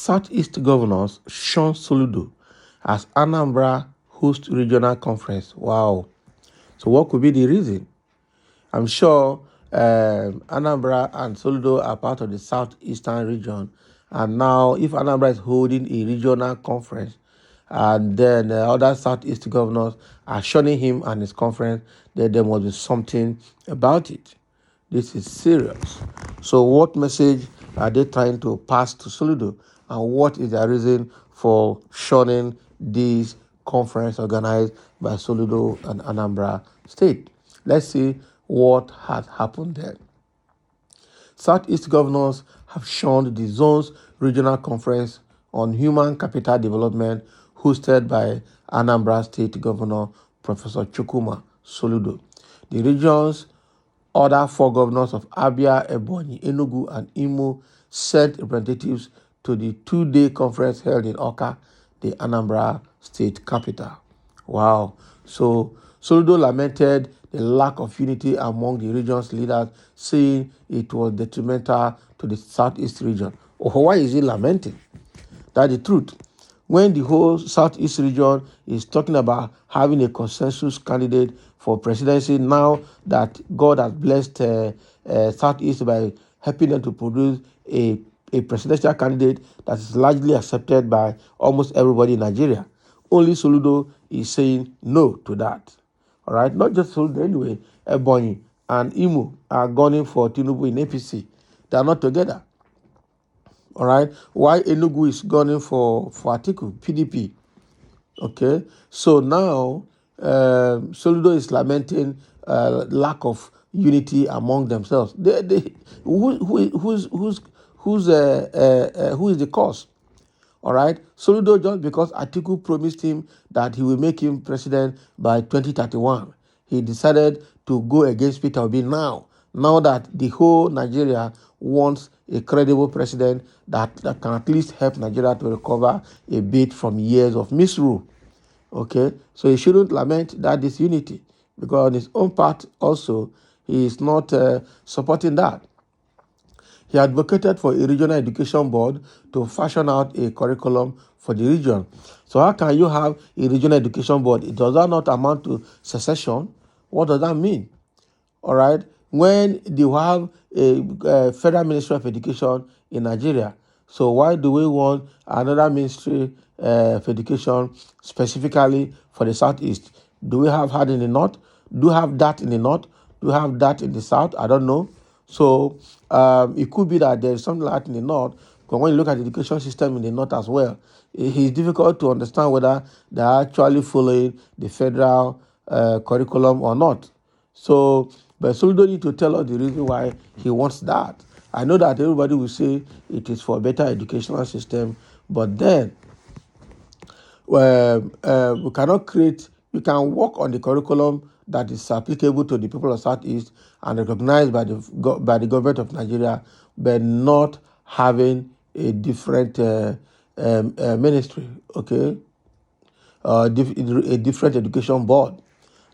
Southeast governors Shun Soludo as Anambra host regional conference. Wow. So what could be the reason? I'm sure Anambra and Soludo are part of the southeastern region. And now if Anambra is holding a regional conference, and then other southeast governors are shunning him and his conference, then there must be something about it. This is serious. So what message are they trying to pass to Soludo? And what is the reason for shunning this conference organized by Soludo and Anambra State? Let's see what had happened there. Southeast governors have shunned the zone's regional conference on human capital development hosted by Anambra State Governor Professor Chukwuma Soludo. The region's other four governors of Abia, Ebonyi, Enugu, and Imo sent representatives to the two-day conference held in Awka, the Anambra State capital. Wow. So Soludo lamented the lack of unity among the region's leaders, saying it was detrimental to the Southeast region. Oh, why is he lamenting? That's the truth. When the whole Southeast region is talking about having a consensus candidate for presidency, now that God has blessed Southeast by helping them to produce a presidential candidate that is largely accepted by almost everybody in Nigeria, only Soludo is saying no to that. All right, not just Soludo anyway. Ebonyi and Imo are gunning for Tinubu in APC. They are not together. All right, why Enugu is gunning for Atiku, PDP. Okay, so now Soludo is lamenting lack of unity among themselves. Who is the cause? All right, Soludo, just because Atiku promised him that he will make him president by 2031, he decided to go against Peter Obi now that the whole Nigeria wants a credible president that can at least help Nigeria to recover a bit from years of misrule. Okay, so he shouldn't lament that disunity, because on his own part also, he is not supporting that. He advocated for a regional education board to fashion out a curriculum for the region. So how can you have a regional education board? Does that not amount to secession? What does that mean? All right. When you have a federal ministry of education in Nigeria, so why do we want another ministry of education specifically for the Southeast? Do we have that in the North? Do we have that in the North? Do we have that in the South? I don't know. So it could be that there's something like that in the North, but when you look at the education system in the North as well, it's difficult to understand whether they're actually following the federal curriculum or not. So, but Soludo need to tell us the reason why he wants that. I know that everybody will say it is for a better educational system, but then we cannot create, we can work on the curriculum that is applicable to the people of Southeast and recognized by the government of Nigeria, but not having a different ministry, okay, a different education board.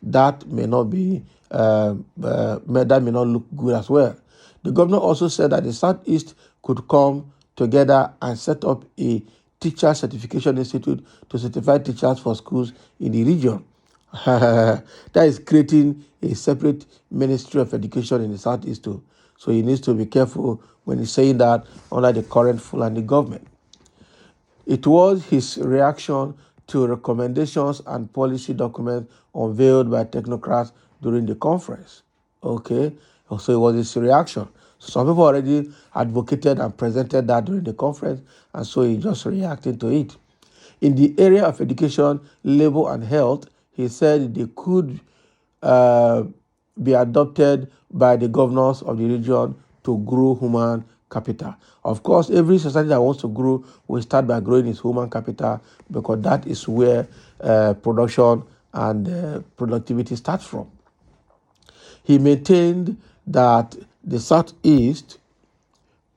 That may not be that may not look good as well. The governor also said that the Southeast could come together and set up a teacher certification institute to certify teachers for schools in the region. That is creating a separate ministry of education in the Southeast too. So he needs to be careful when he's saying that under the current Fulani government. It was his reaction to recommendations and policy documents unveiled by technocrats during the conference. Okay, so it was his reaction. Some people already advocated and presented that during the conference, and so he just reacted to it. In the area of education, labor, and health, he said they could be adopted by the governors of the region to grow human capital. Of course, every society that wants to grow will start by growing its human capital, because that is where production and productivity starts from. He maintained that the Southeast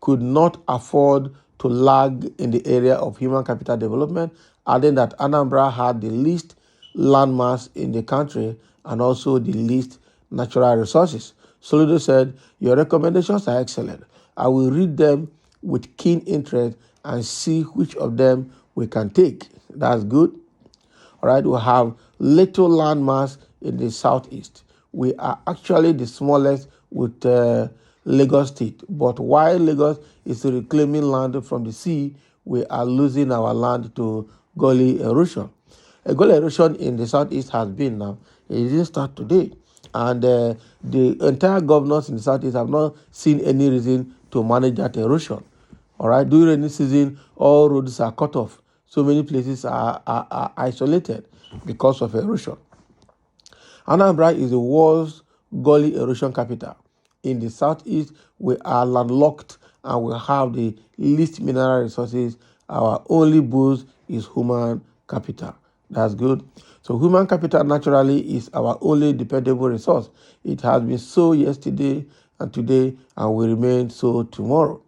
could not afford to lag in the area of human capital development, adding that Anambra had the least landmass in the country and also the least natural resources. Soludo said, "Your recommendations are excellent. I will read them with keen interest and see which of them we can take. That's good. All right, we have little landmass in the southeast. We are actually the smallest with Lagos State. But while Lagos is reclaiming land from the sea, we are losing our land to gully erosion. A gully erosion in the southeast has been now. It didn't start today. And the entire governors in the southeast have not seen any reason to manage that erosion. All right, during rainy season, all roads are cut off. So many places are isolated because of erosion. Anambra is the world's gully erosion capital. In the southeast, we are landlocked and we have the least mineral resources. Our only boost is human capital. That's good. So human capital naturally is our only dependable resource. It has been so yesterday and today and will remain so tomorrow.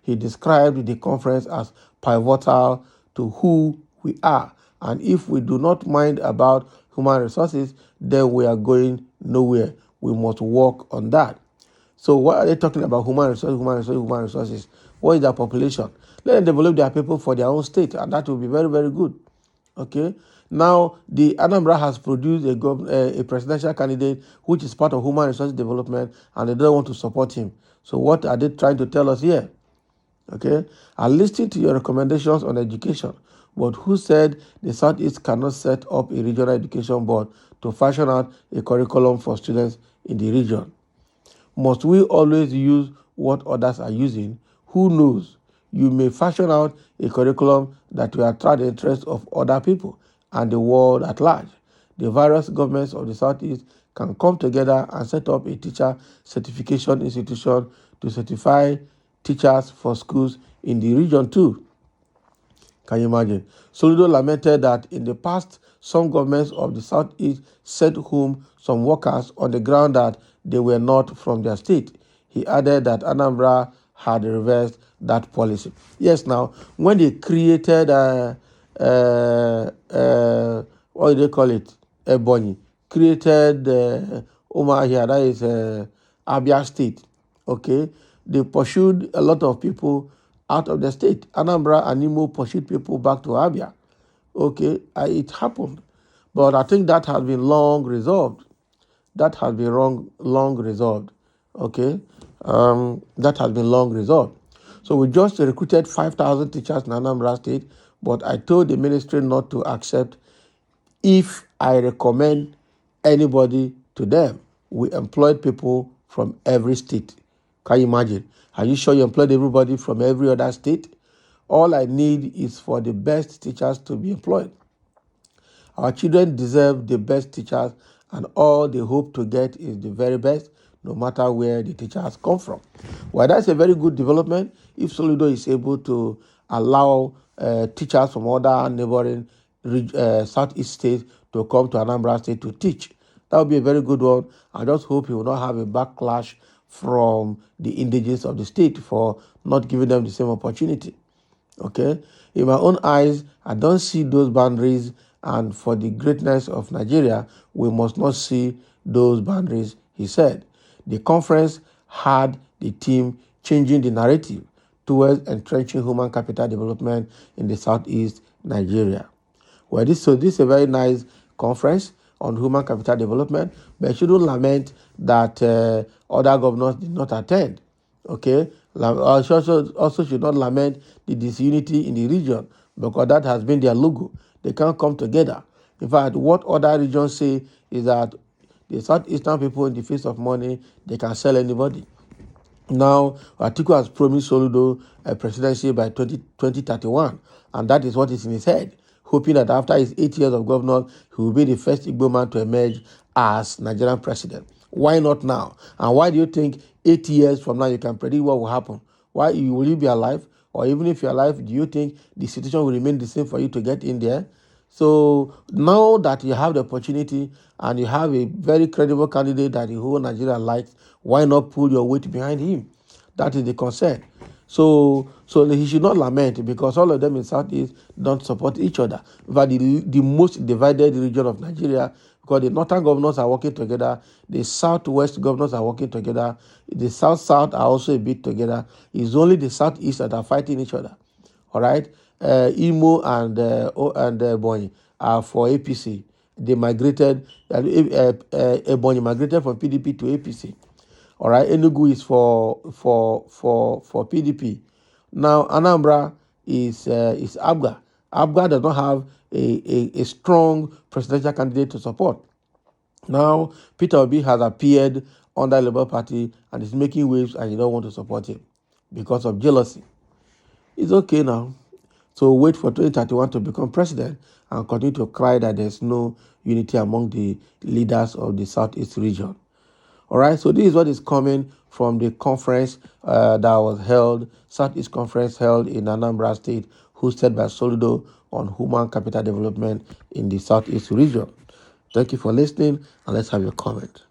He described the conference as pivotal to who we are. And if we do not mind about human resources, then we are going nowhere. We must work on that. So what are they talking about? Human resources, human resources, human resources. What is their population? Let them develop their people for their own state, and that will be very, very good. Okay. Now, the Anambra has produced a presidential candidate which is part of human resources development, and they don't want to support him. So what are they trying to tell us here? Okay, I listened to your recommendations on education, but who said the Southeast cannot set up a regional education board to fashion out a curriculum for students in the region? Must we always use what others are using? Who knows? You may fashion out a curriculum that will attract the interest of other people and the world at large. The various governments of the Southeast can come together and set up a teacher certification institution to certify teachers for schools in the region too. Can you imagine? Soludo lamented that in the past, some governments of the Southeast sent home some workers on the ground that they were not from their state. He added that Anambra had reversed that policy. Yes, now, when they created, what do they call it? Ebonyi, created Omar here, that is Abia State, okay? They pursued a lot of people out of the state. Anambra and Imo pursued people back to Abia. Okay, it happened. But I think that has been long resolved. That has been long resolved. Okay, that has been long resolved. So we just recruited 5,000 teachers in Anambra State, but I told the ministry not to accept if I recommend anybody to them. We employed people from every state. Can you imagine? Are you sure you employed everybody from every other state? All I need is for the best teachers to be employed. Our children deserve the best teachers, and all they hope to get is the very best, no matter where the teachers come from. Well, that's a very good development if Soludo is able to allow teachers from other neighboring Southeast states to come to Anambra State to teach. That would be a very good one. I just hope he will not have a backlash from the indigenes of the state for not giving them the same opportunity. Okay? In my own eyes, I don't see those boundaries, and for the greatness of Nigeria, we must not see those boundaries, he said. The conference had the theme changing the narrative towards entrenching human capital development in the southeast Nigeria. Well, this is a very nice conference on human capital development, but I shouldn't lament that other governors did not attend. Okay, also should not lament the disunity in the region because that has been their logo. They can't come together. In fact, what other regions say is that the southeastern people, in the face of money, they can sell anybody. Now, Atiku has promised Soludo a presidency by 2031, and that is what is in his head, hoping that after his 8 years of governor, he will be the first Igbo man to emerge as Nigerian president. Why not now? And why do you think 8 years from now you can predict what will happen? Why will you be alive? Or even if you're alive, do you think the situation will remain the same for you to get in there? So now that you have the opportunity and you have a very credible candidate that the whole Nigeria likes, why not pull your weight behind him? That is the concern. So he should not lament because all of them in Southeast don't support each other. But the most divided region of Nigeria, because the northern governors are working together, the southwest governors are working together, the south are also a bit together. It's only the southeast that are fighting each other. All right. Imo and Ebonyi are for APC. They migrated. Ebonyi migrated from PDP to APC. All right. Enugu is for PDP. Now Anambra is Abga. Abga does not have a strong presidential candidate to support. Now Peter Obi has appeared under Labour Party and is making waves, and you don't want to support him because of jealousy. It's okay now. So wait for 2031 to become president and continue to cry that there's no unity among the leaders of the Southeast region. All right, so this is what is coming from the conference that was held, Southeast Conference held in Anambra State, hosted by Soludo on human capital development in the Southeast region. Thank you for listening, and let's have your comment.